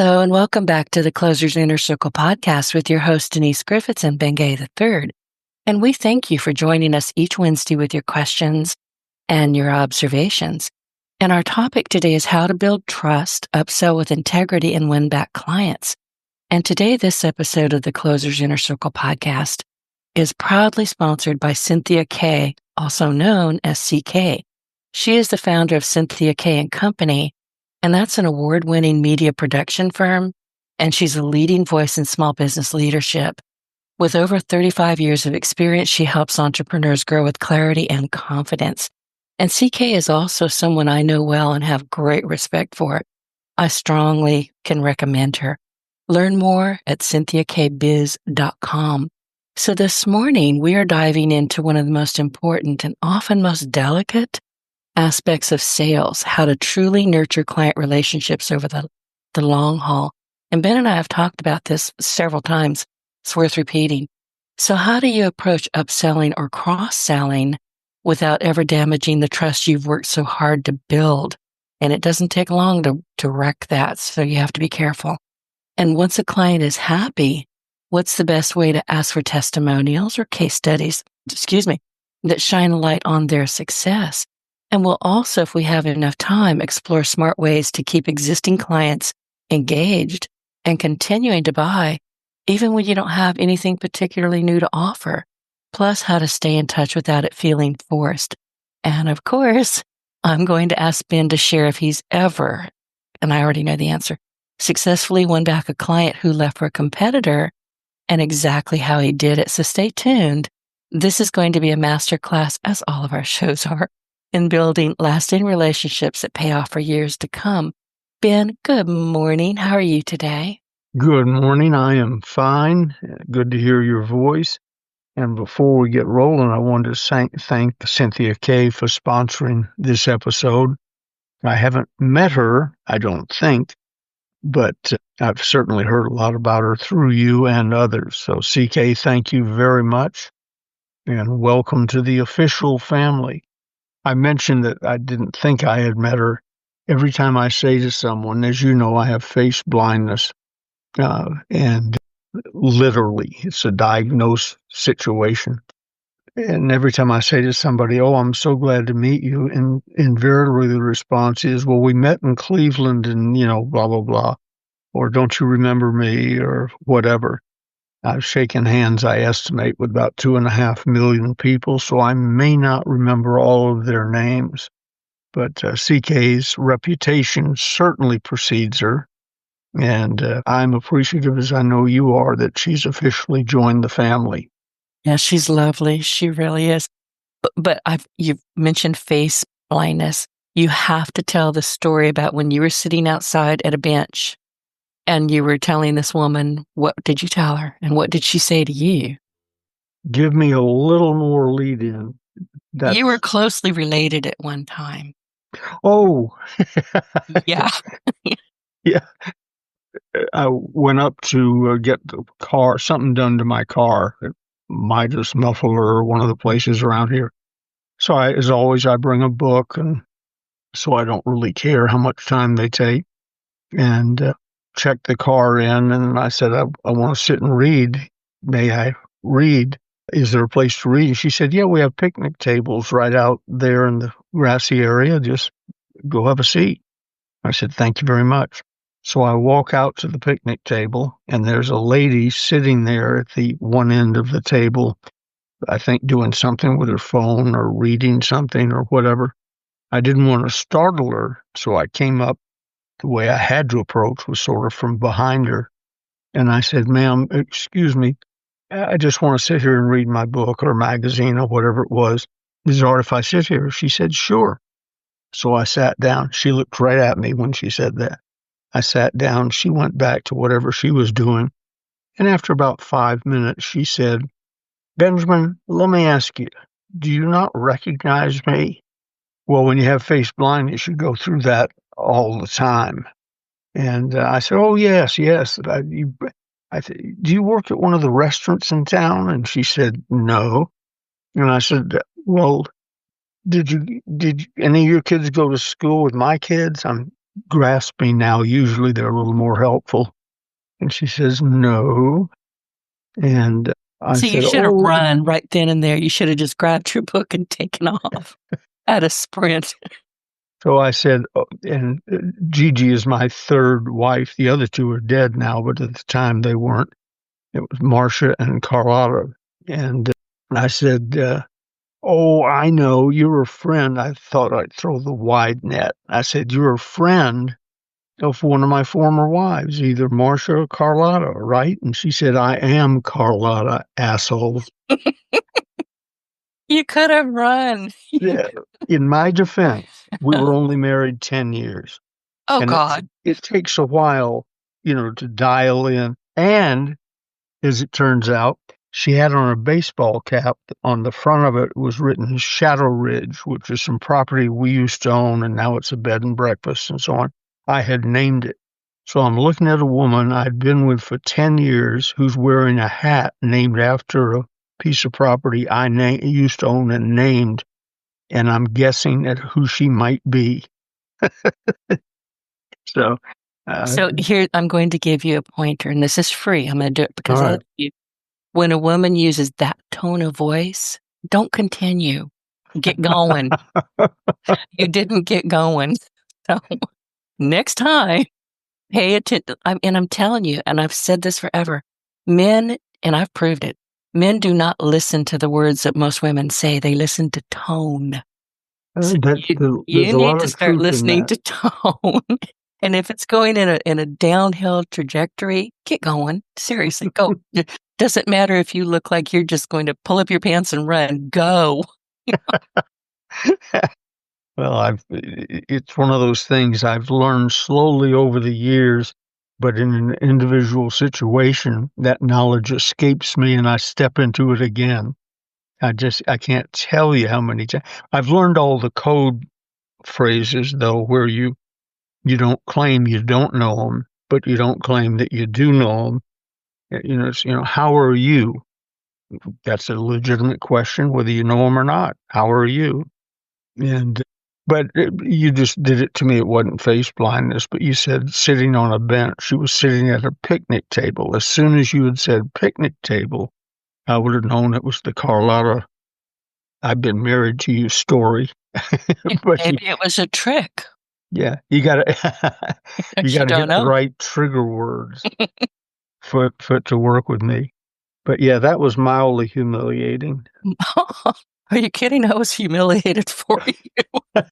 Hello, and welcome back to the Closer's Inner Circle podcast with your host, Denise Griffitts and Bengay III. And we thank you for joining us each Wednesday with your questions and your observations. And our topic today is how to build trust, upsell with integrity, and win back clients. And today, this episode of the Closer's Inner Circle podcast is proudly sponsored by Cynthia K, also known as CK. She is the founder of Cynthia K and Company, and that's an award-winning media production firm, and she's a leading voice in small business leadership. With over 35 years of experience, she helps entrepreneurs grow with clarity and confidence. And CK is also someone I know well and have great respect for. I strongly can recommend her. Learn more at cynthiakbiz.com. So this morning, we are diving into one of the most important and often most delicate aspects of sales, how to truly nurture client relationships over the long haul. And Ben and I have talked about this several times. It's worth repeating. So how do you approach upselling or cross-selling without ever damaging the trust you've worked so hard to build? And it doesn't take long to wreck that, so you have to be careful. And once a client is happy, what's the best way to ask for testimonials or case studies, that shine a light on their success? And we'll also, if we have enough time, explore smart ways to keep existing clients engaged and continuing to buy, even when you don't have anything particularly new to offer, plus how to stay in touch without it feeling forced. And of course, I'm going to ask Ben to share if he's ever, and I already know the answer, successfully won back a client who left for a competitor and exactly how he did it. So stay tuned. This is going to be a masterclass, as all of our shows are, in building lasting relationships that pay off for years to come. Ben, good morning. How are you today? Good morning. I am fine. Good to hear your voice. And before we get rolling, I wanted to thank Cynthia K for sponsoring this episode. I haven't met her, I don't think, but I've certainly heard a lot about her through you and others. So CK, thank you very much, and welcome to the official family. I mentioned that I didn't think I had met her. Every time I say to someone, as you know, I have face blindness, and literally it's a diagnosed situation. And every time I say to somebody, "Oh, I'm so glad to meet you," and invariably the response is, "Well, we met in Cleveland and, blah, blah, blah," or "Don't you remember me?" or whatever. I've shaken hands, I estimate, with about 2.5 million people, so I may not remember all of their names. But CK's reputation certainly precedes her, and I'm appreciative, as I know you are, that she's officially joined the family. Yeah, she's lovely. She really is. But you've mentioned face blindness. You have to tell the story about when you were sitting outside at a bench and you were telling this woman, what did you tell her? And what did she say to you? Give me a little more lead in. You were closely related at one time. Oh. Yeah. Yeah. I went up to get the car, something done to my car, Midas Muffler or one of the places around here. So as always, I bring a book, and so I don't really care how much time they take, and check the car in. And I said, I want to sit and read. May I read? Is there a place to read? And she said, yeah, we have picnic tables right out there in the grassy area. Just go have a seat. I said, thank you very much. So I walk out to the picnic table, and there's a lady sitting there at the one end of the table, I think doing something with her phone or reading something or whatever. I didn't want to startle her, so I came up. The way I had to approach was sort of from behind her. And I said, ma'am, excuse me, I just want to sit here and read my book or magazine or whatever it was. Is it all right if I sit here? She said, sure. So I sat down. She looked right at me when she said that. I sat down. She went back to whatever she was doing. And after about 5 minutes, she said, Benjamin, let me ask you, do you not recognize me? Well, when you have face blindness, you go through that all the time. And I said, oh, yes. Do you work at one of the restaurants in town? And she said, no. And I said, well, did any of your kids go to school with my kids? I'm grasping now. Usually they're a little more helpful. And she says, no. And I So you said, should have oh. run right then and there. You should have just grabbed your book and taken off at a sprint. So I said, oh, and Gigi is my third wife. The other two are dead now, but at the time they weren't. It was Marcia and Carlotta. And I said, oh, I know, you're a friend. I thought I'd throw the wide net. I said, you're a friend of one of my former wives, either Marcia or Carlotta, right? And she said, I am Carlotta, asshole. You could have run. Yeah. In my defense, we were only married 10 years. Oh, And God. it takes a while, to dial in. And as it turns out, she had on a baseball cap. On the front of it was written Shadow Ridge, which is some property we used to own, and now it's a bed and breakfast and so on. I had named it. So I'm looking at a woman I'd been with for 10 years who's wearing a hat named after a piece of property I used to own and named, and I'm guessing at who she might be. So here, I'm going to give you a pointer, and this is free. I'm going to do it because I love right. you. When a woman uses that tone of voice, don't continue. Get going. You didn't get going. So next time, pay attention. And I'm telling you, and I've said this forever, men, and I've proved it, men do not listen to the words that most women say. They listen to tone. So There's you a need lot to of start truth in listening that. to tone. And if it's going in a downhill trajectory, get going. Seriously, go. It doesn't matter if you look like you're just going to pull up your pants and run. Go. Well, it's one of those things I've learned slowly over the years, but in an individual situation, that knowledge escapes me and I step into it again. I can't tell you how many times. I've learned all the code phrases, though, where you don't claim you don't know them, but you don't claim that you do know them. How are you? That's a legitimate question, whether you know them or not. How are you? But you just did it to me. It wasn't face blindness, but you said sitting on a bench. She was sitting at a picnic table. As soon as you had said picnic table, I would have known it was the Carlotta I've been married to you story. But Maybe it was a trick. yeah, you got to you got You to don't hit the know. right trigger words for it to work with me. But yeah, that was mildly humiliating. Are you kidding? I was humiliated for you.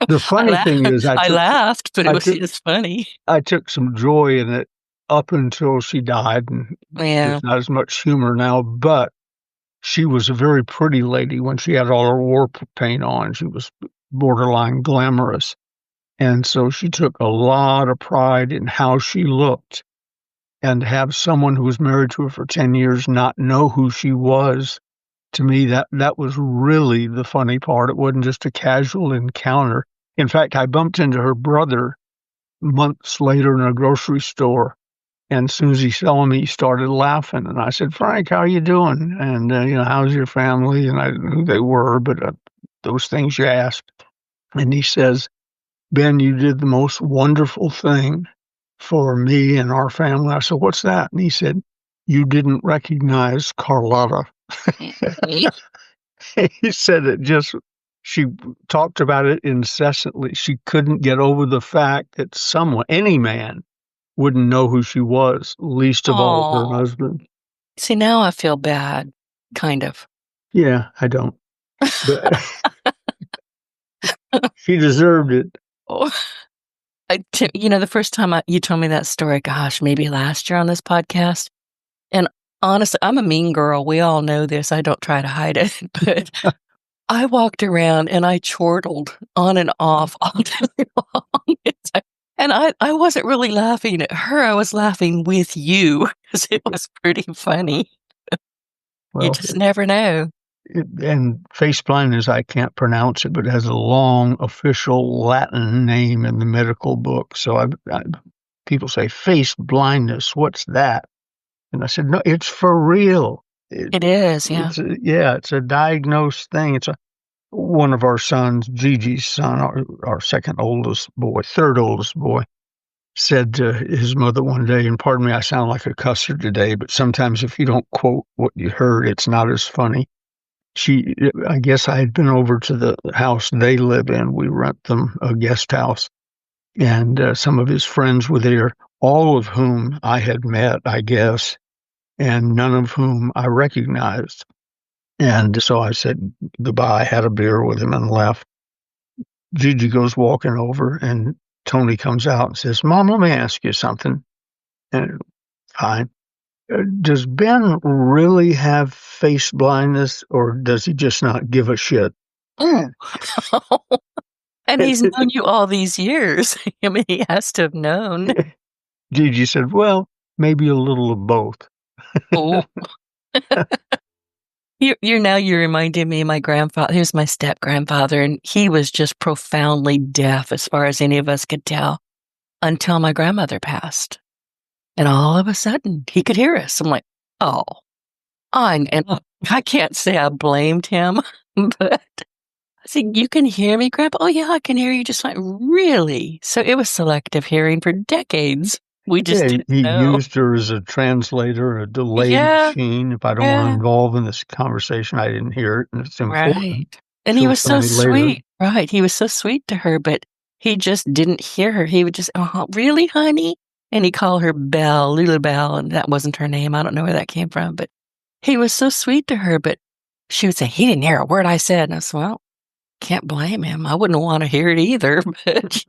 The funny thing is, I laughed, but it I was took just funny. I took some joy in it up until she died, and Yeah. there's not as much humor now. But she was a very pretty lady when she had all her war paint on. She was borderline glamorous, and so she took a lot of pride in how she looked. And to have someone who was married to her for 10 years not know who she was, to me, that was really the funny part. It wasn't just a casual encounter. In fact, I bumped into her brother months later in a grocery store. And as soon as he saw me, he started laughing. And I said, Frank, how are you doing? And, how's your family? And I didn't know who they were, but those things you asked. And he says, Ben, you did the most wonderful thing for me and our family. I said, what's that? And he said, you didn't recognize Carlotta. He said she talked about it incessantly. She couldn't get over the fact that any man, wouldn't know who she was, least of all her Oh, husband. see, now I feel bad, kind of. Yeah, I don't. But she deserved it. Oh, the first time you told me that story, gosh, maybe last year on this podcast. And honestly, I'm a mean girl. We all know this. I don't try to hide it. But I walked around and I chortled on and off all day long. And I wasn't really laughing at her. I was laughing with you because it was pretty funny. You Well, just never know. and face blindness, I can't pronounce it, but it has a long official Latin name in the medical book. So people say face blindness. What's that? And I said, no, it's for real. It is, yeah. It's a diagnosed thing. one of our sons, Gigi's son, our second oldest boy, third oldest boy, said to his mother one day, and pardon me, I sound like a cusser today, but sometimes if you don't quote what you heard, it's not as funny. I guess I had been over to the house they live in. We rent them a guest house, and some of his friends were there, all of whom I had met, I guess, and none of whom I recognized. And so I said goodbye, had a beer with him, and left. Gigi goes walking over, and Tony comes out and says, Mom, let me ask you something. And fine. Does Ben really have face blindness, or does he just not give a shit? Mm. And he's known you all these years. I mean, he has to have known. Gigi said, well, maybe a little of both. Oh. You're reminding me of my grandfather. He was my step-grandfather, and he was just profoundly deaf as far as any of us could tell until my grandmother passed. And all of a sudden, he could hear us. I'm like, oh, I can't say I blamed him, but I said, you can hear me, Grandpa? Oh, yeah, I can hear you just fine. Really? So it was selective hearing for decades. We just Yeah, didn't he know. used her as a translator, a delay Yeah, machine. If I don't want to yeah, involve in this conversation, I didn't hear it, and it's right. important. And he She'll was tell so me later. sweet, right? He was so sweet to her, but he just didn't hear her. He would just, really, honey? And he called her Belle, Lulu Belle, and that wasn't her name. I don't know where that came from, but he was so sweet to her. But she would say, he didn't hear a word I said. And I said, well, can't blame him. I wouldn't want to hear it either, but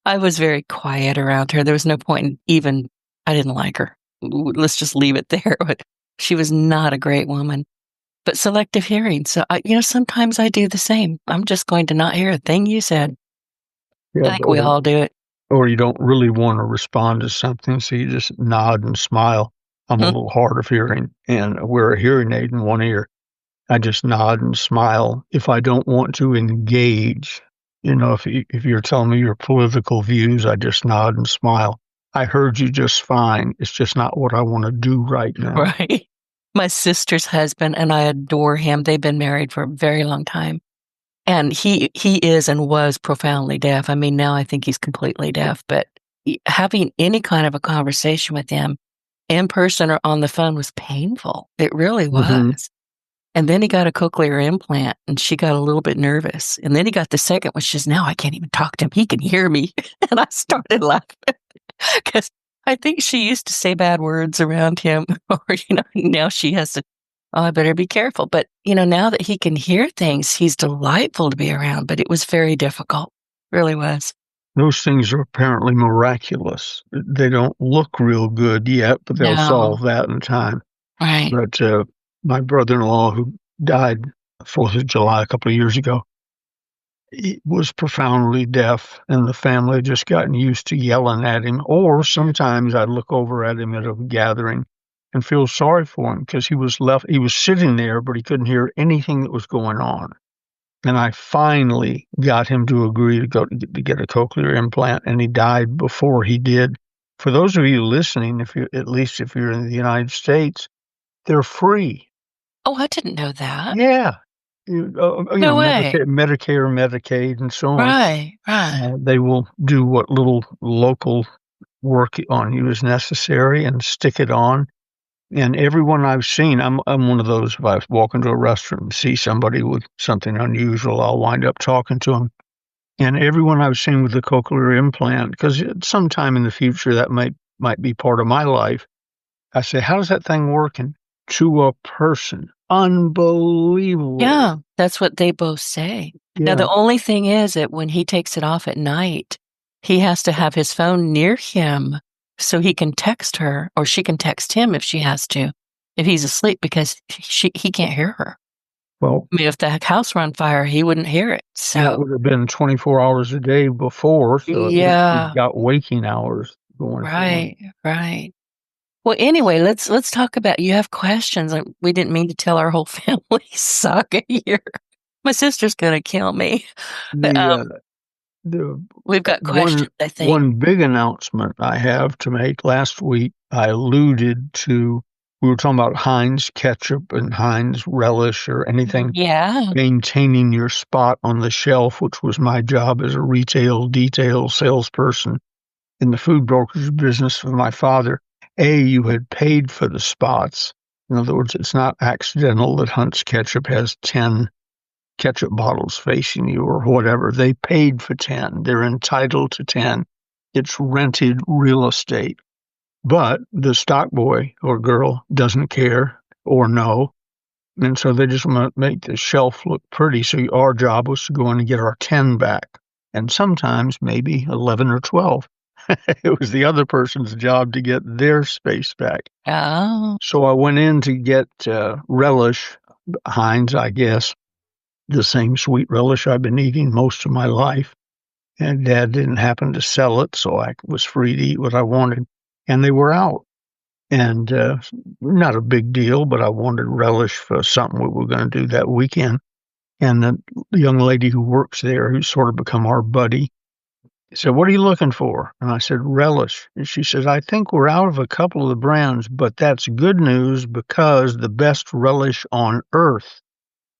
I was very quiet around her. There was no point in even, I didn't like her. Let's just leave it there. But she was not a great woman. But selective hearing. So, sometimes I do the same. I'm just going to not hear a thing you said. Yeah, I think we all do it. or you don't really want to respond to something, so you just nod and smile. I'm a Hmm. little hard of hearing, and wear a hearing aid in one ear. I just nod and smile if I don't want to engage. If you're telling me your political views, I just nod and smile. I heard you just fine. It's just not what I want to do right now. Right. My sister's husband, and I adore him. They've been married for a very long time. And he is and was profoundly deaf. I mean, now I think he's completely deaf, but having any kind of a conversation with him in person or on the phone was painful. It really was. Hmm. And then he got a cochlear implant, and she got a little bit nervous. And then he got the second one. She says, now I can't even talk to him. He can hear me. And I started laughing because I think she used to say bad words around him, or, now she has to, oh, I better be careful. But, now that he can hear things, he's delightful to be around, but it was very difficult. Really was. Those things are apparently miraculous. They don't look real good yet, but they'll No, solve that in time. right. But my brother-in-law, who died 4th of July a couple of years ago, he was profoundly deaf, and the family had just gotten used to yelling at him. Or sometimes I'd look over at him at a gathering and feel sorry for him because he was sitting there, but he couldn't hear anything that was going on. And I finally got him to agree to go to get a cochlear implant, and he died before he did. For those of you listening, at least if you're in the United States, they're free. Oh, I didn't know that. Yeah. No way. Medicare, Medicaid, and so on. Right, right. They will do what little local work on you is necessary and stick it on. And everyone I've seen, I'm one of those, if I walk into a restaurant and see somebody with something unusual, I'll wind up talking to them. And everyone I've seen with the cochlear implant, because sometime in the future that might be part of my life, I say, how does that thing work? And to a person, unbelievable. Yeah, that's what they both say. Now, Yeah. the only thing is that when he takes it off at night, he has to have his phone near him so he can text her, or she can text him if she has to, if he's asleep, because he can't hear her. Well, I mean, if the house were on fire, he wouldn't hear it. that So, would have been 24 hours a day before, so at least he's yeah, got waking hours going for him. right, right. Well, anyway, let's talk about, you have questions. Like, we didn't mean to tell our whole family saga here. My sister's gonna kill me. But, The we've got one questions, I think. one big announcement I have to make. Last week, I alluded to we were talking about Heinz ketchup and Heinz relish or anything. Yeah. Maintaining your spot on the shelf, which was my job as a retail detail salesperson in the food brokerage business for my father. You had paid for the spots. In other words, it's not accidental that Hunt's Ketchup has 10 ketchup bottles facing you or whatever. They paid for 10. They're entitled to 10. It's rented real estate. But the stock boy or girl doesn't care or know. And so they just want to make the shelf look pretty. So our job was to go in and get our 10 back. And sometimes maybe 11 or 12. It was the other person's job to get their space back. Oh. So I went in to get relish, Heinz, I guess, the same sweet relish I've been eating most of my life. And Dad didn't happen to sell it, so I was free to eat what I wanted. And they were out. And not a big deal, but I wanted relish for something we were going to do that weekend. And the young lady who works there, who's sort of become our buddy, said, "What are you looking for?" And I said, "Relish." And she said, "I think we're out of a couple of the brands, but that's good news because the best relish on earth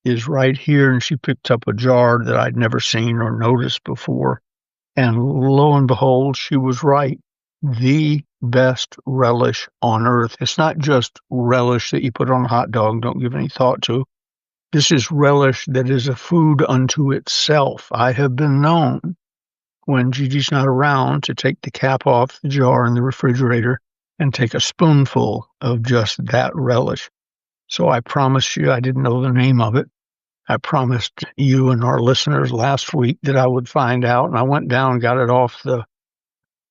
is right here." And she picked up a jar that I'd never seen or noticed before. And lo and behold, she was right. The best relish on earth. It's not just relish that you put on a hot dog, don't give any thought to. This is relish that is a food unto itself. I have been known, when Gigi's not around, to take the cap off the jar in the refrigerator and take a spoonful of just that relish. So I promised you, I didn't know the name of it. I promised you and our listeners last week that I would find out, and I went down and got it off the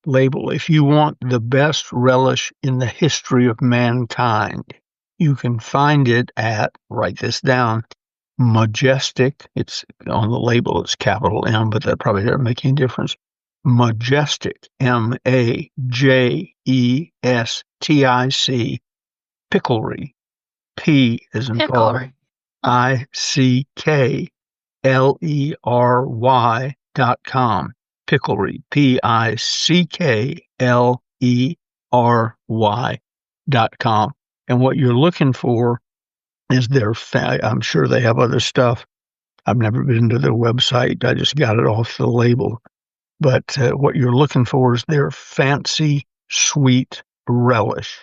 label. If you want the best relish in the history of mankind, you can find it at, write this down, Majestic. It's on the label, it's capital M, but that probably doesn't make any difference. Majestic, Majestic, Picklery, P as in Paul, ICKLERY.com. Picklery, PICKLERY.com. And what you're looking for is I'm sure they have other stuff. I've never been to their website. I just got it off the label. But what you're looking for is their fancy sweet relish.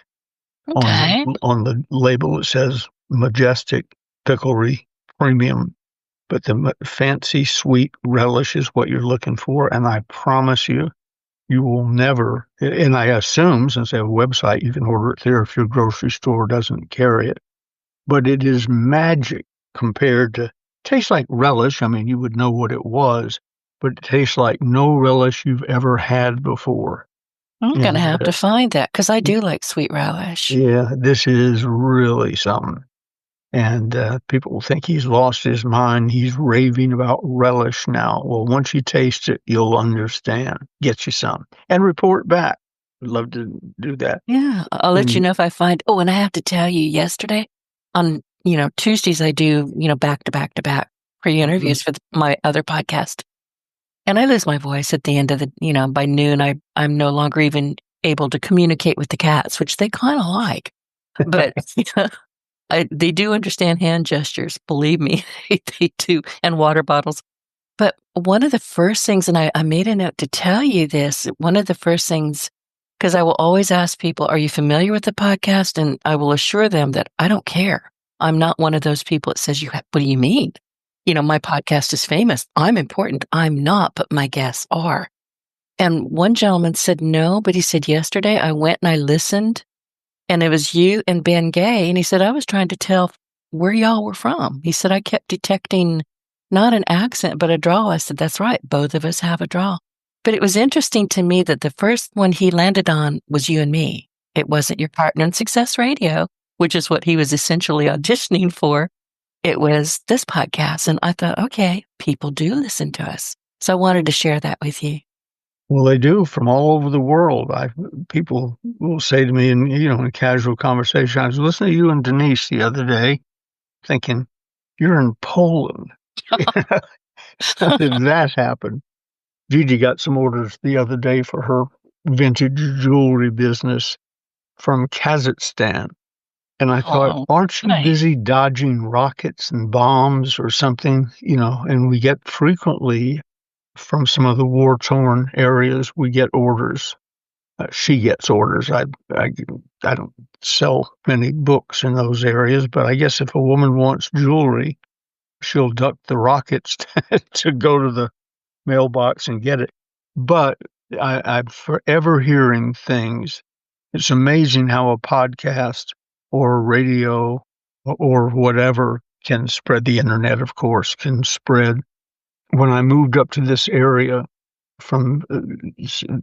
Okay. On the label, it says Majestic Picklery Premium. But the fancy sweet relish is what you're looking for. And I promise you, you will never, and I assume since they have a website, you can order it there if your grocery store doesn't carry it. But it is magic compared to, tastes like relish. I mean, you would know what it was, but it tastes like no relish you've ever had before. I'm going to have to find that because I do like sweet relish. Yeah, this is really something. And people will think he's lost his mind. He's raving about relish now. Well, once you taste it, you'll understand. Get you some and report back. Would love to do that. Yeah, I'll let you know if I find. Oh, and I have to tell you, yesterday on Tuesdays I do back to back to back pre-interviews for my other podcast, and I lose my voice at the end of the by noon. I'm no longer even able to communicate with the cats, which they kind of like, but they do understand hand gestures. Believe me, they do, and water bottles. But one of the first things, and I made a note to tell you this. One of the first things. Because I will always ask people, are you familiar with the podcast? And I will assure them that I don't care. I'm not one of those people that says, what do you mean? My podcast is famous. I'm important. I'm not, but my guests are. And one gentleman said no, but he said, yesterday I went and I listened and it was you and Ben Gay. And he said, I was trying to tell where y'all were from. He said, I kept detecting not an accent, but a drawl. I said, that's right. Both of us have a drawl. But it was interesting to me that the first one he landed on was you and me. It wasn't your partner in Success Radio, which is what he was essentially auditioning for. It was this podcast. And I thought, okay, people do listen to us. So I wanted to share that with you. Well, they do from all over the world. People will say to me in casual conversation, I was listening to you and Denise the other day thinking, you're in Poland. How did that happen? Gigi got some orders the other day for her vintage jewelry business from Kazakhstan. And I thought, Oh, aren't you nice. busy dodging rockets and bombs or something? And we get frequently from some of the war-torn areas, we get orders. She gets orders. I don't sell many books in those areas, but I guess if a woman wants jewelry, she'll duck the rockets to go to the mailbox and get it. But I'm forever hearing things. It's amazing how a podcast or radio or whatever can spread. The internet, of course, can spread. When I moved up to this area from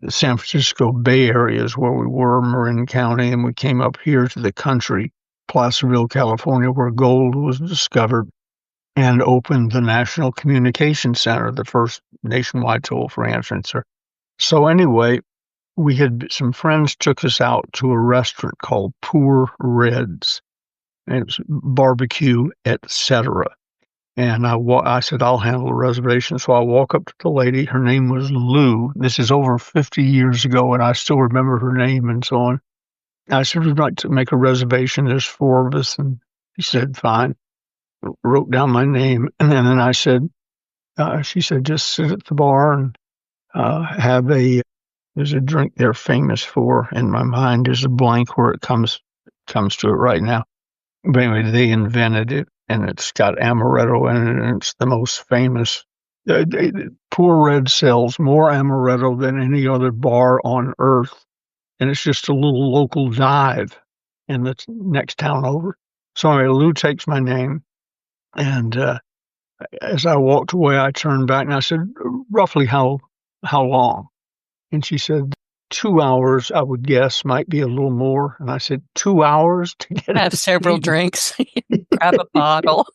San Francisco Bay areas where we were, Marin County, and we came up here to the country, Placerville, California, where gold was discovered, and opened the National Communication Center, the first nationwide toll-free answer. So anyway, some friends took us out to a restaurant called Poor Red's, and it was barbecue, etc. And I said, I'll handle the reservation. So I walk up to the lady. Her name was Lou. This is over 50 years ago, and I still remember her name and so on. I said, we'd like to make a reservation. There's 4 of us. And she said, fine. Wrote down my name. And then I said, she said, just sit at the bar and there's a drink they're famous for. In my mind, there's a blank where it comes to it right now. But anyway, they invented it, and it's got amaretto in it, and it's the most famous. Poor Red sells more amaretto than any other bar on earth, and it's just a little local dive in the next town over. So anyway, Lou takes my name, and as I walked away, I turned back and I said, roughly how long? And she said, 2 hours, I would guess, might be a little more. And I said, 2 hours to get Have several drinks, grab a bottle.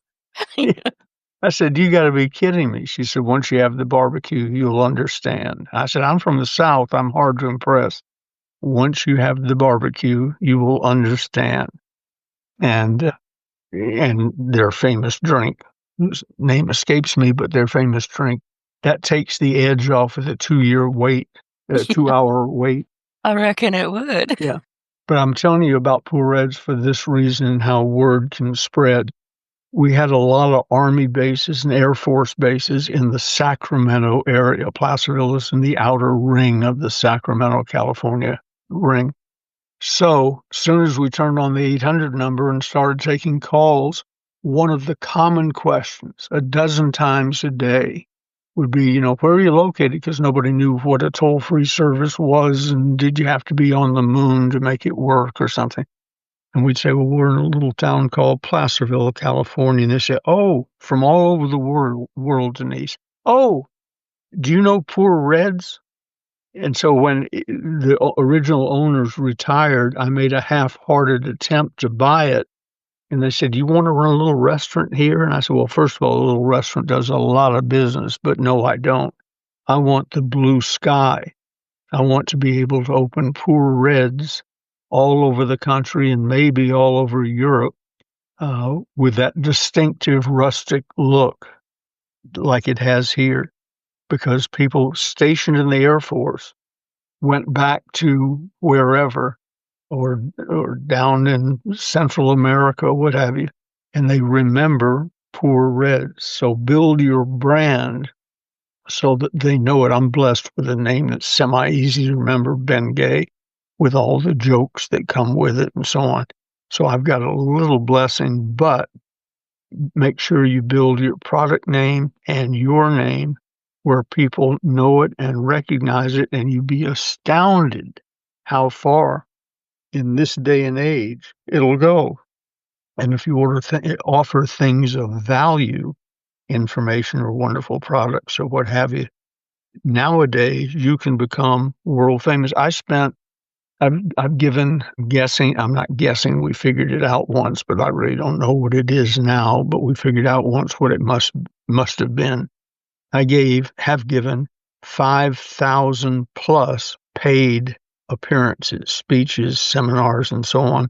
I said, you got to be kidding me. She said, once you have the barbecue, you'll understand. I said, I'm from the South. I'm hard to impress. Once you have the barbecue, you will understand. And their famous drink, whose name escapes me, but their famous drink, that takes the edge off of the 2-year wait. 2-hour wait. I reckon it would. Yeah. But I'm telling you about Poor Red's for this reason and how word can spread. We had a lot of Army bases and Air Force bases in the Sacramento area. Placerville is in the outer ring of the Sacramento, California ring. So as soon as we turned on the 800 number and started taking calls, one of the common questions 12 times a day would be, where are you located? Because nobody knew what a toll-free service was, and did you have to be on the moon to make it work or something? And we'd say, well, we're in a little town called Placerville, California. And they say, oh, from all over the world, Denise. Oh, do you know Poor Red's? And so when the original owners retired, I made a half-hearted attempt to buy it. And they said, do you want to run a little restaurant here? And I said, well, first of all, a little restaurant does a lot of business, but no, I don't. I want the blue sky. I want to be able to open Poor Red's all over the country and maybe all over Europe with that distinctive rustic look like it has here, because people stationed in the Air Force went back to wherever or down in Central America, what have you, and they remember Poor Red's. So build your brand so that they know it. I'm blessed with a name that's semi-easy to remember, Bengay, with all the jokes that come with it and so on. So I've got a little blessing, but make sure you build your product name and your name where people know it and recognize it, and you'd be astounded how far in this day and age it'll go. And if you offer things of value, information or wonderful products or what have you, nowadays you can become world famous. I've given guessing. I'm not guessing. We figured it out once, but I really don't know what it is now. But we figured out once what it must have been. I have given 5,000 plus paid appearances, speeches, seminars, and so on.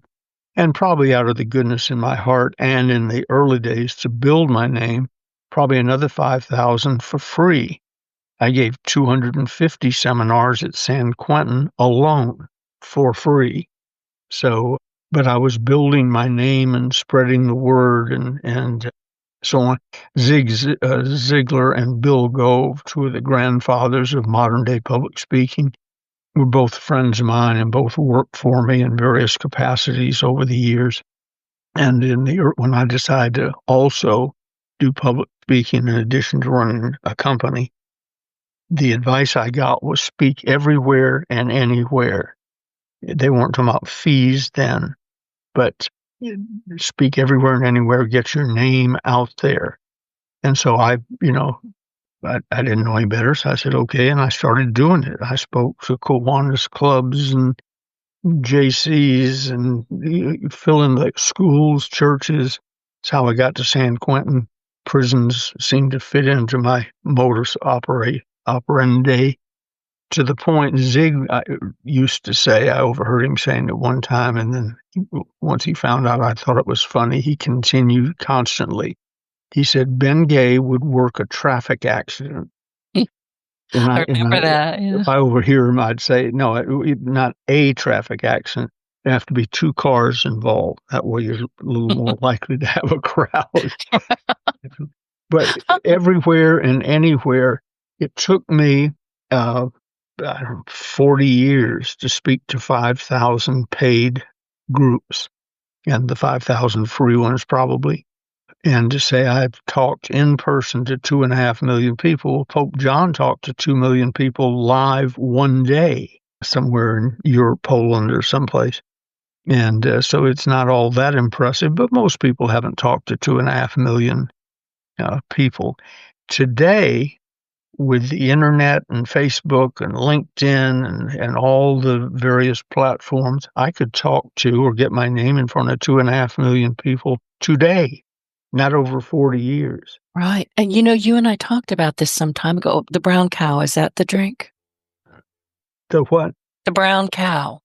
And probably out of the goodness in my heart and in the early days to build my name, probably another 5,000 for free. I gave 250 seminars at San Quentin alone for free. So but I was building my name and spreading the word and so on. Ziglar and Bill Gove, two of the grandfathers of modern-day public speaking, were both friends of mine and both worked for me in various capacities over the years. And when I decided to also do public speaking in addition to running a company, the advice I got was speak everywhere and anywhere. They weren't talking about fees then, but speak everywhere and anywhere, get your name out there. And so I didn't know any better, so I said, okay, and I started doing it. I spoke to Kiwanis clubs and JCs and fill in the schools, churches. That's how I got to San Quentin. Prisons seemed to fit into my modus operandi, to the point Zig used to say, I overheard him saying it one time, and then once he found out I thought it was funny, he continued constantly. He said Ben Gay would work a traffic accident. And I remember that. Yeah. If I overhear him, I'd say, no, not a traffic accident. There have to be two cars involved. That way you're a little more likely to have a crowd. But everywhere and anywhere, it took me 40 years to speak to 5,000 paid groups, and the 5,000 free ones probably. And to say I've talked in person to 2.5 million people. Pope John talked to 2 million people live one day somewhere in Europe, Poland, or someplace. And so it's not all that impressive, but most people haven't talked to 2.5 million people. Today, with the internet and Facebook and LinkedIn and all the various platforms, I could talk to or get my name in front of 2.5 million people today. Not over 40 years. Right. And you and I talked about this some time ago. The brown cow, is that the drink? The what? The brown cow.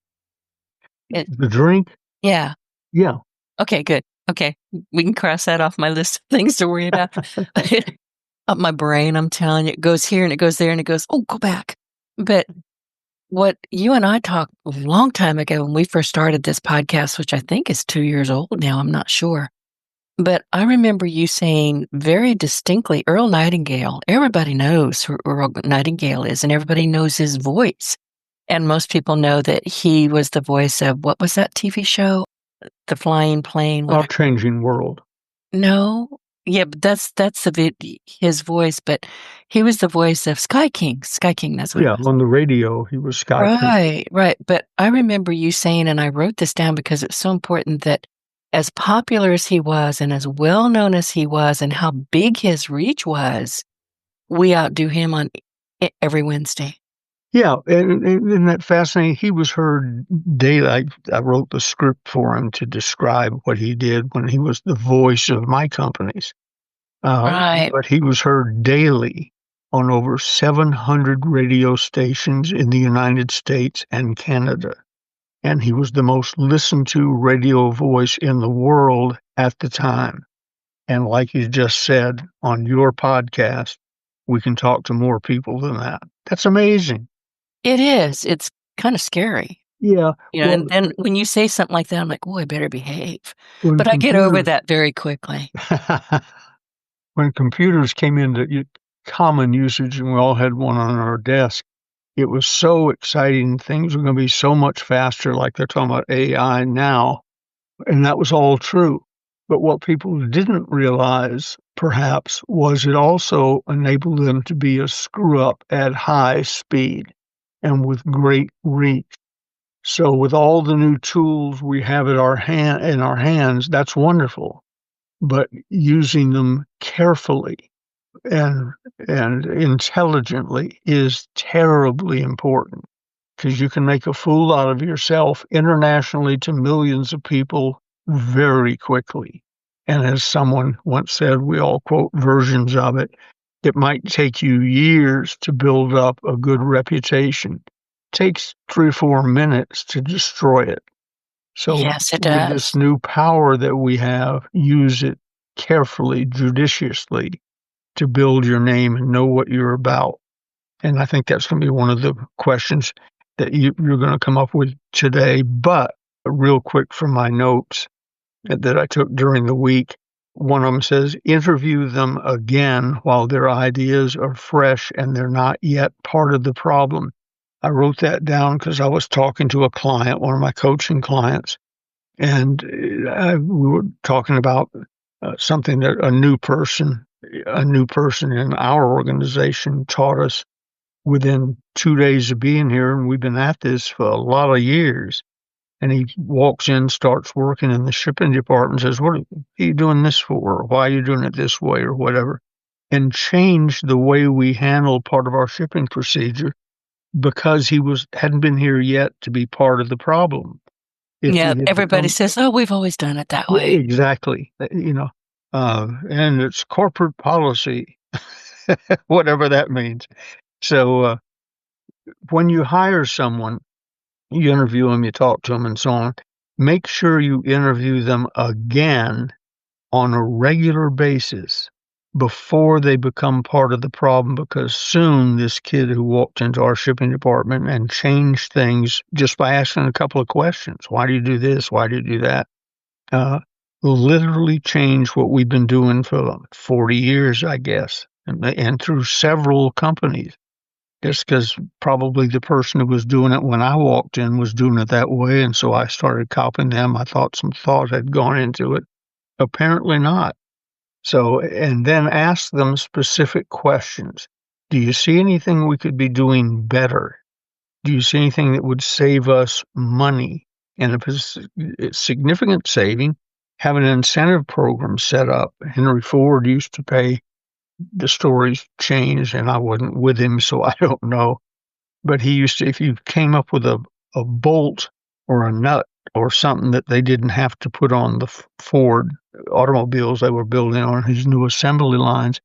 The drink? Yeah. Yeah. Okay, good. Okay. We can cross that off my list of things to worry about. Up my brain, I'm telling you, it goes here and it goes there and it goes, oh, go back. But what you and I talked a long time ago when we first started this podcast, which I think is 2 years old now, I'm not sure. But I remember you saying very distinctly, Earl Nightingale, everybody knows who Earl Nightingale is, and everybody knows his voice. And most people know that he was the voice of, what was that TV show? The Flying Plane. Our Changing World. No. Yeah, but that's his voice, but he was the voice of Sky King. Sky King, that's what it was. On the radio, he was Sky King. Right. But I remember you saying, and I wrote this down because it's so important, that as popular as he was and as well known as he was and how big his reach was, we outdo him on every Wednesday. Yeah, and isn't that fascinating? He was heard daily. I wrote the script for him to describe what he did when he was the voice of my companies. Right. But he was heard daily on over 700 radio stations in the United States and Canada. And he was the most listened to radio voice in the world at the time. And like you just said, on your podcast, we can talk to more people than that. That's amazing. It is. It's kind of scary. Yeah. And then when you say something like that, I'm like, oh, I better behave. But I get over that very quickly. When computers came into common usage and we all had one on our desk, it was so exciting. Things were going to be so much faster, like they're talking about AI now. And that was all true. But what people didn't realize, perhaps, was it also enabled them to be a screw-up at high speed and with great reach. So with all the new tools we have in our hands, that's wonderful. But using them carefully and intelligently is terribly important, because you can make a fool out of yourself internationally to millions of people very quickly. And as someone once said, we all quote versions of it, it might take you years to build up a good reputation. It takes 3 or 4 minutes to destroy it. So yes, it does. With this new power that we have, use it carefully, judiciously, to build your name and know what you're about. And I think that's going to be one of the questions that you're going to come up with today. But real quick from my notes that I took during the week. One of them says, interview them again while their ideas are fresh and they're not yet part of the problem. I wrote that down because I was talking to a client, one of my coaching clients, and we were talking about something that a new person in our organization taught us within 2 days of being here, and we've been at this for a lot of years. And he walks in, starts working in the shipping department, says, "What are you doing this for? Why are you doing it this way?" or whatever, and changed the way we handle part of our shipping procedure because he hadn't been here yet to be part of the problem. If Yeah, we had everybody become, says, "Oh, we've always done it that yeah, way." exactly, and it's corporate policy, whatever that means. So when you hire someone, you interview them, you talk to them, and so on. Make sure you interview them again on a regular basis before they become part of the problem, because soon this kid who walked into our shipping department and changed things just by asking a couple of questions, why do you do this? Why do you do that? Uh, Literally changed what we've been doing for 40 years, I guess, and through several companies. Just because probably the person who was doing it when I walked in was doing it that way, and so I started copying them. I thought some thought had gone into it. Apparently not. So, and then ask them specific questions. Do you see anything we could be doing better? Do you see anything that would save us money? And if it's significant saving, have an incentive program set up. Henry Ford used to pay. The stories changed, and I wasn't with him, so I don't know. But he used to, if you came up with a bolt or a nut or something that they didn't have to put on the Ford automobiles they were building on his new assembly lines,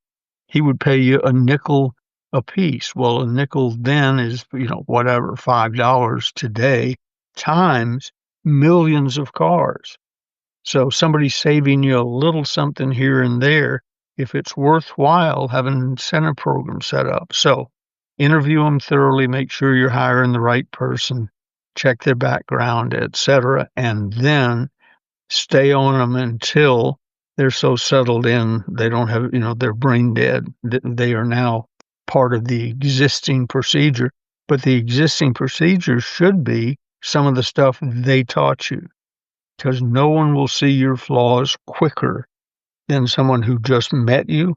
he would pay you a nickel a piece. Well, a nickel then is, whatever, $5 today, times millions of cars. So somebody's saving you a little something here and there. If it's worthwhile, have an incentive program set up. So interview them thoroughly, make sure you're hiring the right person, check their background, etc., and then stay on them until they're so settled in they don't have, they're brain dead. They are now part of the existing procedure. But the existing procedure should be some of the stuff they taught you, because no one will see your flaws quicker than someone who just met you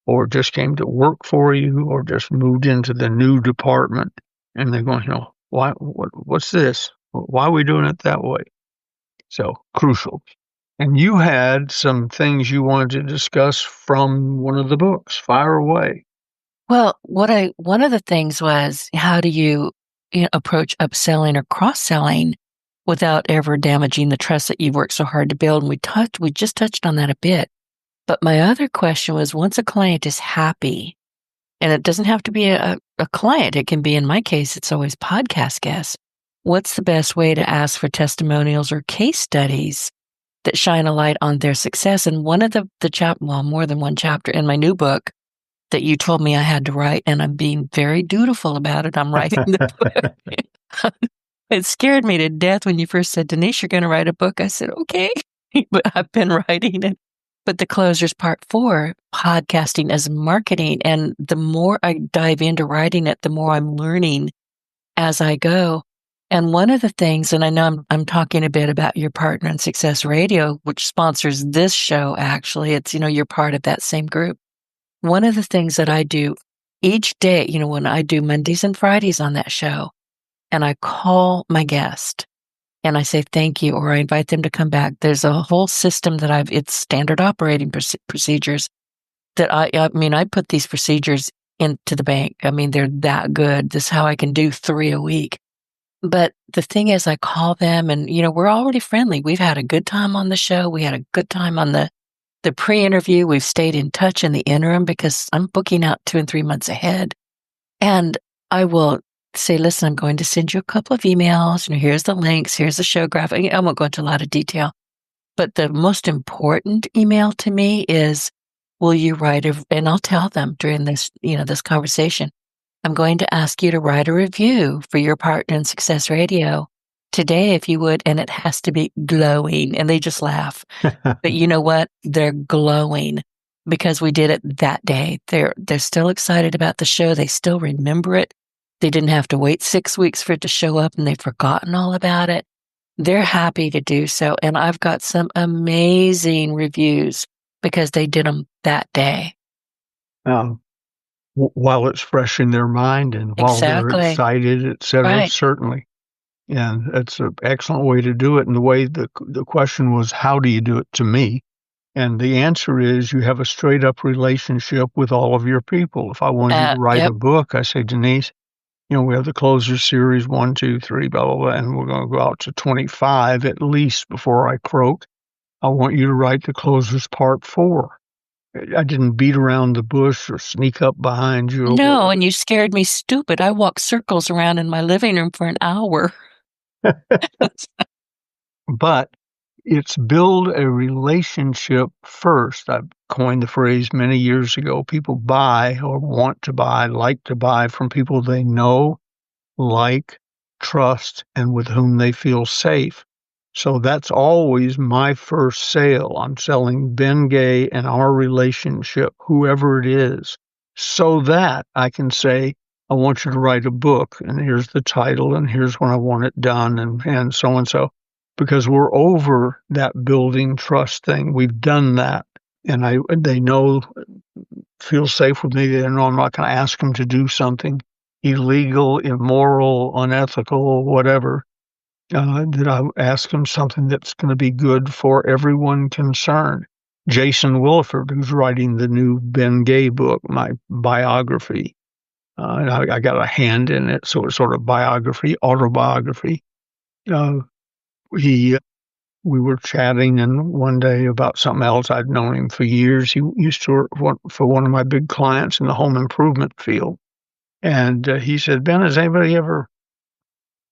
or just came to work for you or just moved into the new department. And they're going, what's this? Why are we doing it that way? So crucial. And you had some things you wanted to discuss from one of the books. Fire away. Well, one of the things was, how do you approach upselling or cross-selling without ever damaging the trust that you've worked so hard to build? And we just touched on that a bit. But my other question was, once a client is happy, and it doesn't have to be a client, it can be, in my case, it's always podcast guests. What's the best way to ask for testimonials or case studies that shine a light on their success? And one of more than one chapter in my new book that you told me I had to write, and I'm being very dutiful about it. I'm writing the book. It scared me to death when you first said, "Denise, you're going to write a book." I said, "Okay," but I've been writing it. But the closers part 4, podcasting as marketing. And the more I dive into writing it, the more I'm learning as I go. And one of the things, and I know I'm talking a bit about your partner in Success Radio, which sponsors this show, actually. It's, you're part of that same group. One of the things that I do each day, when I do Mondays and Fridays on that show, and I call my guest and I say thank you, or I invite them to come back. There's a whole system that it's standard operating procedures that I put these procedures into the bank. I mean, they're that good. This is how I can do 3 a week. But the thing is, I call them and, we're already friendly. We've had a good time on the show. We had a good time on the pre-interview. We've stayed in touch in the interim because I'm booking out 2 and 3 months ahead. And I will say, listen, I'm going to send you a couple of emails. Here's the links. Here's the show graphic. I won't go into a lot of detail. But the most important email to me is, will you write and I'll tell them during this, this conversation, I'm going to ask you to write a review for your partner in Success Radio. today if you would, and it has to be glowing. And they just laugh. But you know what? They're glowing because we did it that day. They're still excited about the show. They still remember it. They didn't have to wait 6 weeks for it to show up and they've forgotten all about it. They're happy to do so. And I've got some amazing reviews because they did them that day. While it's fresh in their mind and while they're Exactly. excited, etc. Right. Certainly. And that's an excellent way to do it. And the way the question was, how do you do it to me? And the answer is you have a straight up relationship with all of your people. If I wanted you to write a Yep. book, I say, Denise, we have the closer series 1, 2, 3, blah, blah, blah, and we're going to go out to 25 at least before I croak. I want you to write the closers part 4. I didn't beat around the bush or sneak up behind you. No, and you scared me stupid. I walked circles around in my living room for an hour. But it's build a relationship first. I coined the phrase many years ago. People buy or want to buy, like to buy from people they know, like, trust, and with whom they feel safe. So that's always my first sale. I'm selling Ben Gay and our relationship, whoever it is, so that I can say, I want you to write a book, and here's the title, and here's when I want it done, and so and so. Because we're over that building trust thing. We've done that. And they know, feel safe with me. They know I'm not going to ask them to do something illegal, immoral, unethical, whatever. That I ask them something that's going to be good for everyone concerned. Jason Williford, who's writing the new Ben Gay book, my biography, and I got a hand in it, so it's sort of biography, autobiography. We were chatting, and one day about something else. I'd known him for years. He used to work for one of my big clients in the home improvement field. And he said, Ben, has anybody ever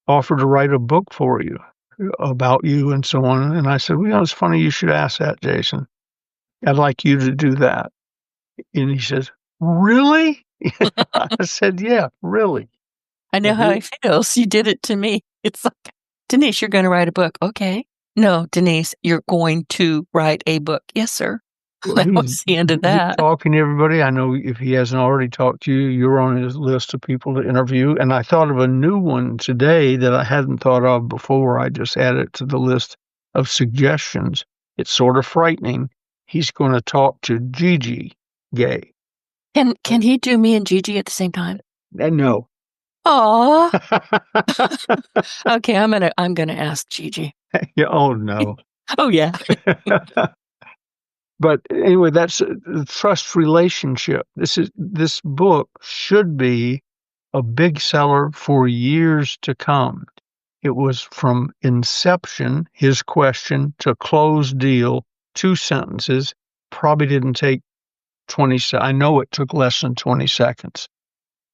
offered to write a book for you about you and so on? And I said, well, it's funny you should ask that, Jason. I'd like you to do that. And he says, really? I said, yeah, really. I know how he feels. You did it to me. It's like, Denise, you're going to write a book. Okay. No, Denise, you're going to write a book. Yes, sir. That was the end of that. Talking to everybody. I know if he hasn't already talked to you, you're on his list of people to interview. And I thought of a new one today that I hadn't thought of before. I just added it to the list of suggestions. It's sort of frightening. He's going to talk to Gigi Gay. Can he do me and Gigi at the same time? No. Aw. Okay, I'm gonna ask Gigi. Yeah, oh no. Oh yeah. But anyway, that's a trust relationship. This book should be a big seller for years to come. It was from inception, his question, to close deal, 2 sentences. Probably didn't take 20 seconds. I know it took less than 20 seconds.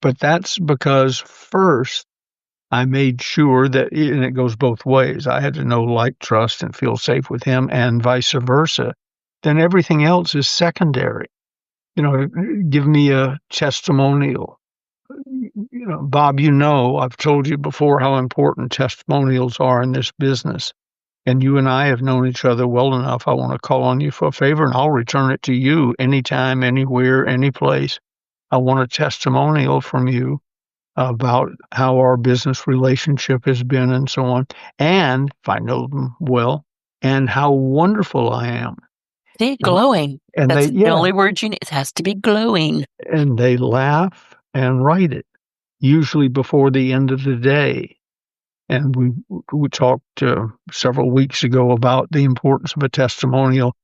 But that's because first I made sure that, and it goes both ways. I had to know, like, trust, and feel safe with him, and vice versa. Then everything else is secondary. Give me a testimonial. Bob, I've told you before how important testimonials are in this business. And you and I have known each other well enough. I want to call on you for a favor, and I'll return it to you anytime, anywhere, any place. I want a testimonial from you about how our business relationship has been and so on. And if I know them well, and how wonderful I am. See, glowing. And that's the only word you need. It has to be glowing. And they laugh and write it, usually before the end of the day. And we talked several weeks ago about the importance of a testimonial.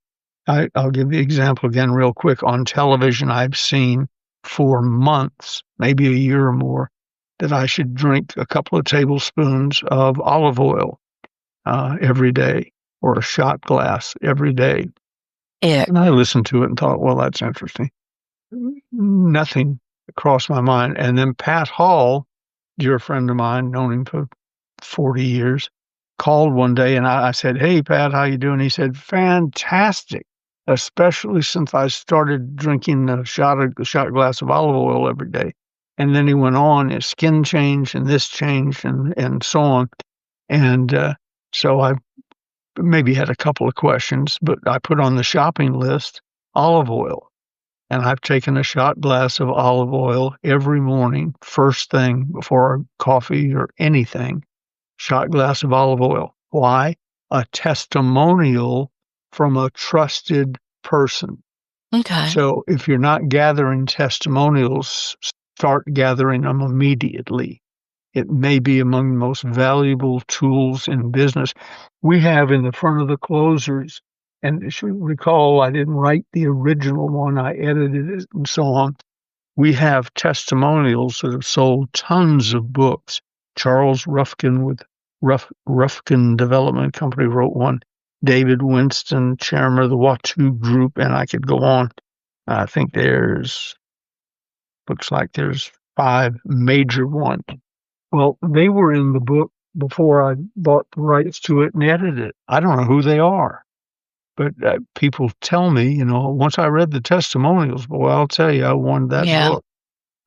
I'll give the example again real quick. On television, I've seen for months, maybe a year or more, that I should drink a couple of tablespoons of olive oil every day, or a shot glass every day. Yeah. And I listened to it and thought, well, that's interesting. Nothing crossed my mind. And then Pat Hall, dear friend of mine, known him for 40 years, called one day, and I said, hey, Pat, how you doing? He said, fantastic, especially since I started drinking a shot glass of olive oil every day. And then he went on, his skin changed, and this changed, and so on. And so I maybe had a couple of questions, but I put on the shopping list olive oil. And I've taken a shot glass of olive oil every morning, first thing before coffee or anything. Shot glass of olive oil. Why? A testimonial from a trusted person. Okay. So if you're not gathering testimonials, start gathering them immediately. It may be among the most valuable tools in business. We have in the front of the closers, and you should recall I didn't write the original one, I edited it and so on. We have testimonials that have sold tons of books. Charles Rufkin with Rufkin Development Company wrote one. David Winston, chairman of the Watu Group, and I could go on. I think looks like there's 5 major ones. Well, they were in the book before I bought the rights to it and edited it. I don't know who they are, but people tell me, once I read the testimonials, boy, I'll tell you, I wanted that Yeah. book.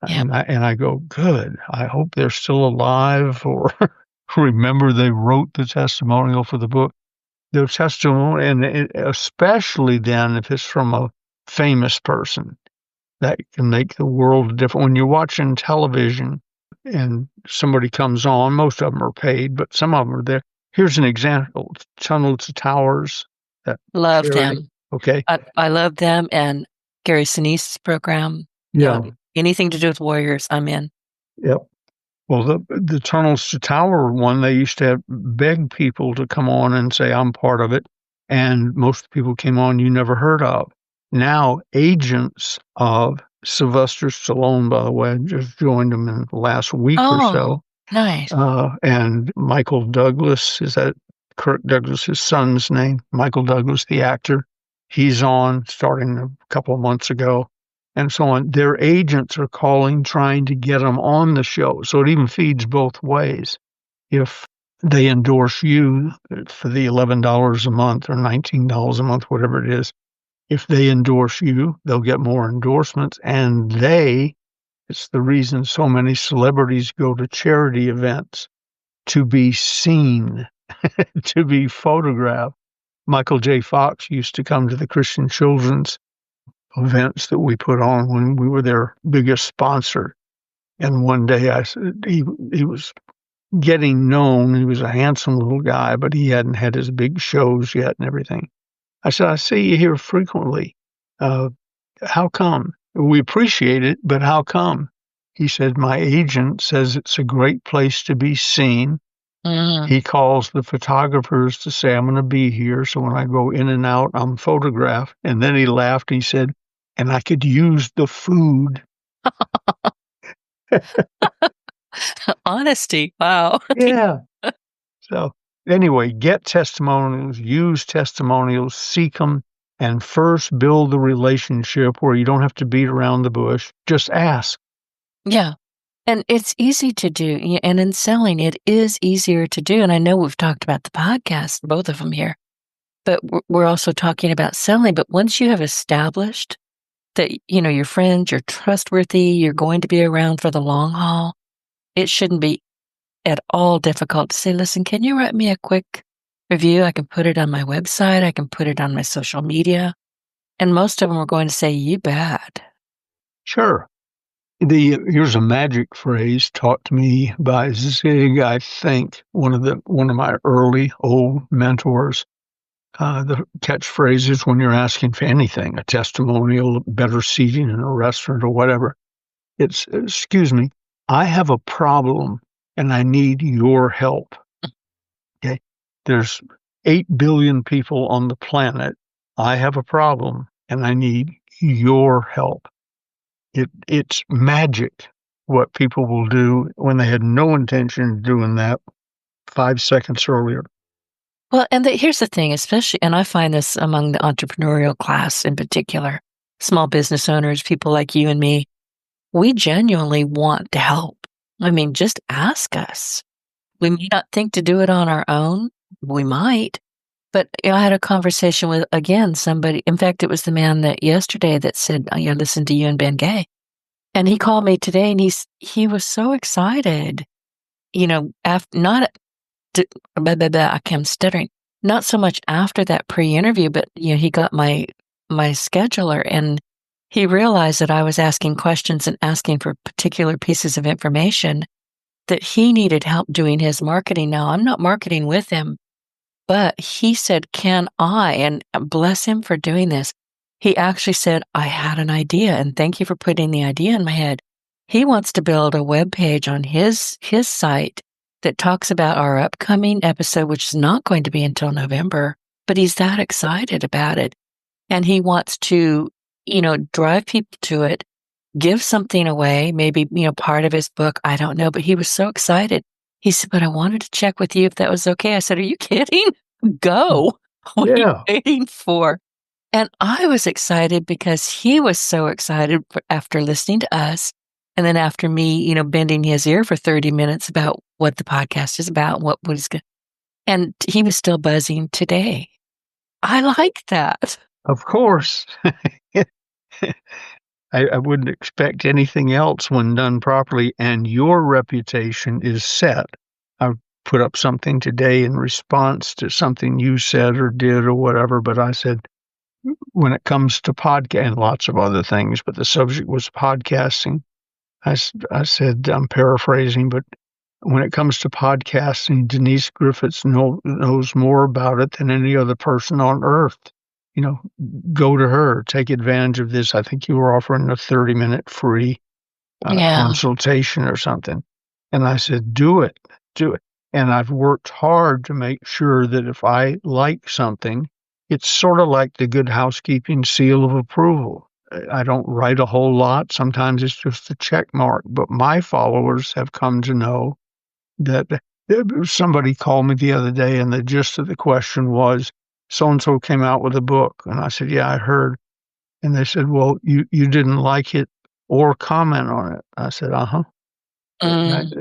Yeah. And I go, good. I hope they're still alive or remember they wrote the testimonial for the book. Their testimony, and especially then if it's from a famous person, that can make the world different. When you're watching television and somebody comes on, most of them are paid, but some of them are there. Here's an example: Tunnel to Towers. That Love charity. them. Okay. I love them and Gary Sinise's program. Yeah. Anything to do with warriors, I'm in. Yep. Well, the Tunnels to Tower one, they used to beg people to come on and say, I'm part of it. And most people came on you never heard of. Now, agents of Sylvester Stallone, by the way, I just joined him in the last week or so. Nice. And Michael Douglas, is that Kirk Douglas, his son's name? Michael Douglas, the actor. He's on starting a couple of months ago. And so on. Their agents are calling, trying to get them on the show. So it even feeds both ways. If they endorse you for the $11 a month or $19 a month, whatever it is, if they endorse you, they'll get more endorsements. And it's the reason so many celebrities go to charity events, to be seen, to be photographed. Michael J. Fox used to come to the Christian Children's events that we put on when we were their biggest sponsor. And one day I said he was getting known. He was a handsome little guy, but he hadn't had his big shows yet and everything. I said, I see you here frequently. How come? We appreciate it, but how come? He said, my agent says it's a great place to be seen. Mm-hmm. He calls the photographers to say, I'm going to be here. So when I go in and out, I'm photographed. And then he laughed. He said, and I could use the food. Honesty. Wow. Yeah. So anyway, get testimonials, use testimonials, seek them, and first build the relationship where you don't have to beat around the bush. Just ask. Yeah. And it's easy to do. And in selling, it is easier to do. And I know we've talked about the podcast, both of them here, but we're also talking about selling. But once you have established that, your friends, you're trustworthy, you're going to be around for the long haul, it shouldn't be at all difficult to say, listen, can you write me a quick review? I can put it on my website. I can put it on my social media. And most of them are going to say, you bet. Sure. Here's a magic phrase taught to me by Zig, I think, one of my early old mentors. The catchphrase is when you're asking for anything, a testimonial, better seating in a restaurant or whatever. It's, excuse me, I have a problem and I need your help. Okay. There's 8 billion people on the planet. I have a problem and I need your help. It's magic what people will do when they had no intention of doing that 5 seconds earlier. Well, and here's the thing, especially, and I find this among the entrepreneurial class in particular, small business owners, people like you and me, we genuinely want to help. I mean, just ask us. We may not think to do it on our own. We might. But I had a conversation with, again, somebody. In fact, it was the man that yesterday that said, I listened to you and Ben Gay. And he called me today and he was so excited, not blah, blah, blah, I'm stuttering. Not so much after that pre-interview, but he got my scheduler, and he realized that I was asking questions and asking for particular pieces of information that he needed help doing his marketing. Now, I'm not marketing with him, but he said, can I? And bless him for doing this. He actually said, I had an idea, and thank you for putting the idea in my head. He wants to build a web page on his site that talks about our upcoming episode, which is not going to be until November, but he's that excited about it. And he wants to, drive people to it, give something away, maybe, part of his book. I don't know, but he was so excited. He said, but I wanted to check with you if that was okay. I said, are you kidding? Go. What are you waiting for? And I was excited because he was so excited after listening to us. And then after me, bending his ear for 30 minutes about what the podcast is about, what was good. And he was still buzzing today. I like that. Of course. I wouldn't expect anything else when done properly, and your reputation is set. I put up something today in response to something you said or did or whatever, but I said, when it comes to podcast and lots of other things, but the subject was podcasting. I said, I'm paraphrasing, but when it comes to podcasting, Denise Griffitts knows more about it than any other person on earth. Go to her, take advantage of this. I think you were offering a 30-minute free consultation or something. And I said, do it. And I've worked hard to make sure that if I like something, it's sort of like the Good Housekeeping seal of approval. I don't write a whole lot. Sometimes it's just a check mark. But my followers have come to know that somebody called me the other day, and the gist of the question was, so-and-so came out with a book. And I said, yeah, I heard. And they said, well, you didn't like it or comment on it. I said, uh-huh. And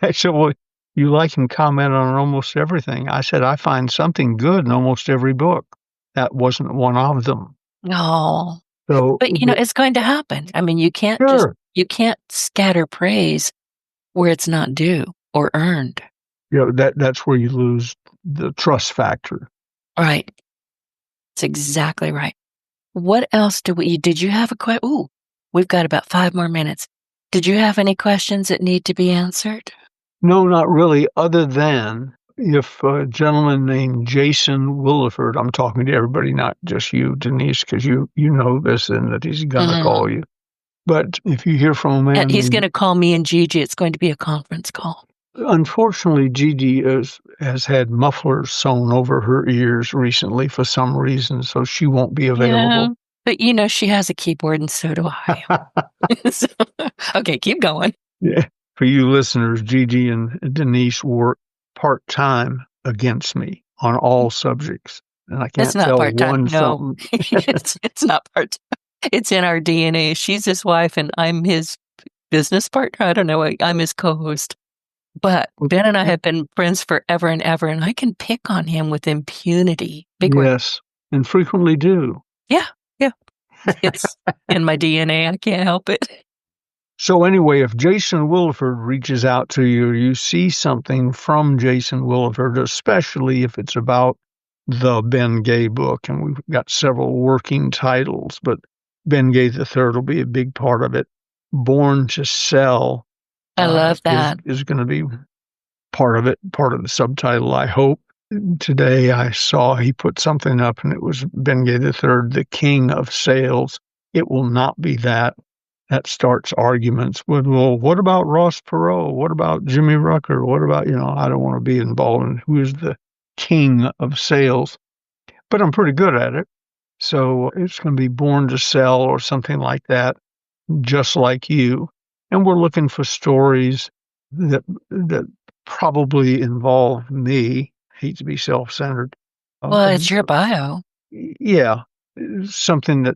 they said, well, you like and comment on almost everything. I said, I find something good in almost every book. That wasn't one of them. Oh, so, but it's going to happen. I mean, you can't you can't scatter praise where it's not due or earned. That's where you lose the trust factor. Right. That's exactly right. What else did you have a question? Ooh, we've got about 5 more minutes. Did you have any questions that need to be answered? No, not really, other than if a gentleman named Jason Williford, I'm talking to everybody, not just you, Denise, because you know this and that he's going to call you. But if you hear from a man... And he's going to call me and Gigi. It's going to be a conference call. Unfortunately, Gigi has had mufflers sewn over her ears recently for some reason, so she won't be available. Yeah, but she has a keyboard, and so do I. Okay, keep going. Yeah. For you listeners, Gigi and Denise work part-time against me on all subjects. And I can't tell one something. It's not part-time. It's in our DNA. She's his wife, and I'm his business partner. I don't know. I'm his co-host. But Ben and I have been friends forever and ever, and I can pick on him with impunity. Yes, and frequently do. Yeah. It's in my DNA. I can't help it. So anyway, if Jason Williford reaches out to you, or you see something from Jason Williford, especially if it's about the Ben Gay book, and we've got several working titles, but Ben Gay III will be a big part of it. Born to Sell. I love that. Is going to be part of it, part of the subtitle, I hope. Today I saw he put something up, and it was Ben Gay III, the King of Sales. It will not be that. That starts arguments with, well, what about Ross Perot? What about Jimmy Rucker? What about, I don't want to be involved in who is the king of sales. But I'm pretty good at it. So it's going to be Born to Sell or something like that, just like you. And we're looking for stories that probably involve me. Hate to be self-centered. Well, it's your bio. Yeah. Something that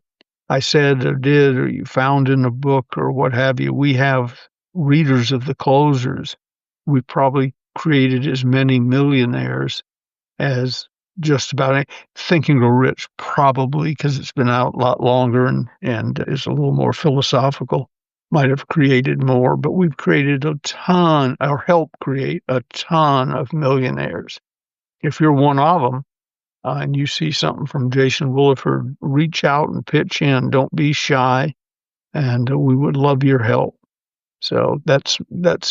I said or did or you found in a book or what have you. We have readers of the closers. We probably created as many millionaires as just about any. Think and Grow Rich, probably, because it's been out a lot longer and is a little more philosophical. might have created more, but we've created a ton, or helped create a ton of millionaires. If you're one of them, and you see something from Jason Williford, reach out and pitch in. Don't be shy, and we would love your help. So that's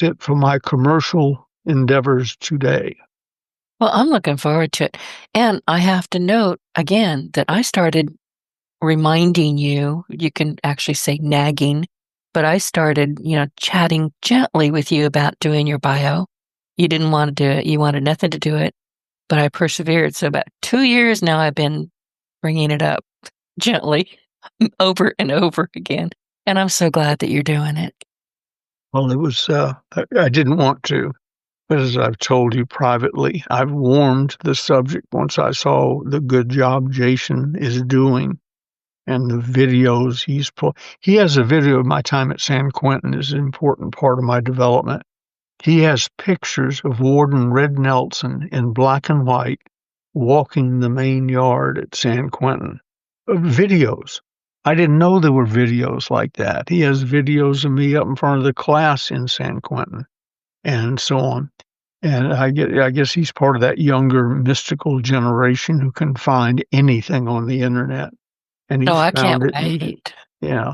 it for my commercial endeavors today. Well, I'm looking forward to it. And I have to note again that I started reminding you, you can actually say nagging, but I started, chatting gently with you about doing your bio. You didn't want to do it. You wanted nothing to do it, but I persevered. So about 2 years now, I've been bringing it up gently over and over again. And I'm so glad that you're doing it. Well, it was, I didn't want to, but as I've told you privately, I've warmed the subject once I saw the good job Jason is doing and the videos he has a video of my time at San Quentin is an important part of my development. He has pictures of Warden Red Nelson in black and white walking the main yard at San Quentin. Videos. I didn't know there were videos like that. He has videos of me up in front of the class in San Quentin and so on. And I guess he's part of that younger mystical generation who can find anything on the internet. And he's I found can't it. wait. Yeah.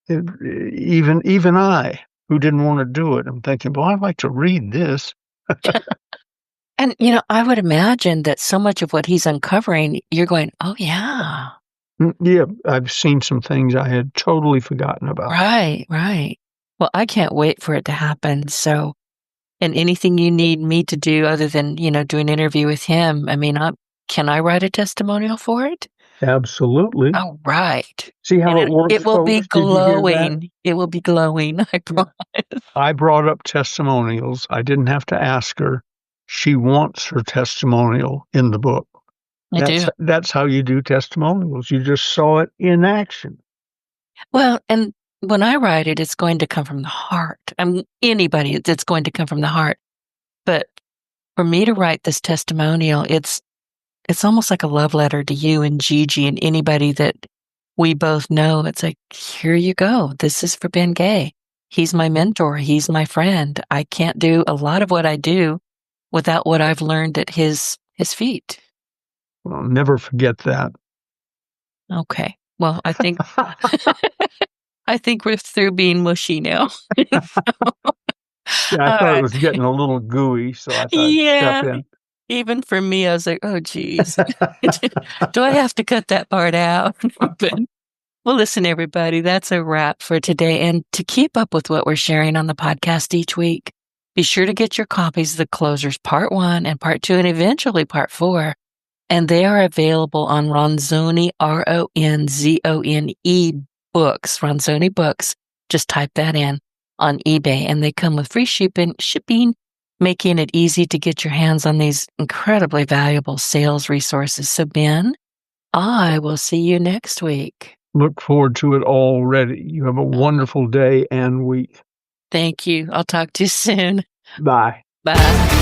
Even I, who didn't want to do it, I'm thinking, well, I'd like to read this. And, I would imagine that so much of what he's uncovering, you're going, oh, yeah. Yeah, I've seen some things I had totally forgotten about. Right, right. Well, I can't wait for it to happen. So, and anything you need me to do other than, do an interview with him, can I write a testimonial for it? Absolutely. Oh, right. See how it works, it will folks? be Did you hear that? glowing. It will be glowing, I promise. I brought up testimonials. I didn't have to ask her. She wants her testimonial in the book. That's how you do testimonials. You just saw it in action. Well, and when I write it, it's going to come from the heart. Anybody, it's going to come from the heart. But for me to write this testimonial, it's almost like a love letter to you and Gigi and anybody that we both know. It's like, here you go. This is for Ben Gay. He's my mentor. He's my friend. I can't do a lot of what I do without what I've learned at his feet. Well, never forget that. Okay. Well, I think I think we're through being mushy now. Yeah, I thought it was getting a little gooey, so I thought I'd step in. Even for me, I was like, oh, geez. Do I have to cut that part out? But, well, listen, everybody, that's a wrap for today. And to keep up with what we're sharing on the podcast each week, be sure to get your copies of The Closers Part 1 and Part 2 and eventually Part 4. And they are available on Ronzoni, RONZONE books, Ronzoni Books. Just type that in on eBay. And they come with free shipping, making it easy to get your hands on these incredibly valuable sales resources. So, Ben, I will see you next week. Look forward to it already. You have a wonderful day and week. Thank you. I'll talk to you soon. Bye. Bye.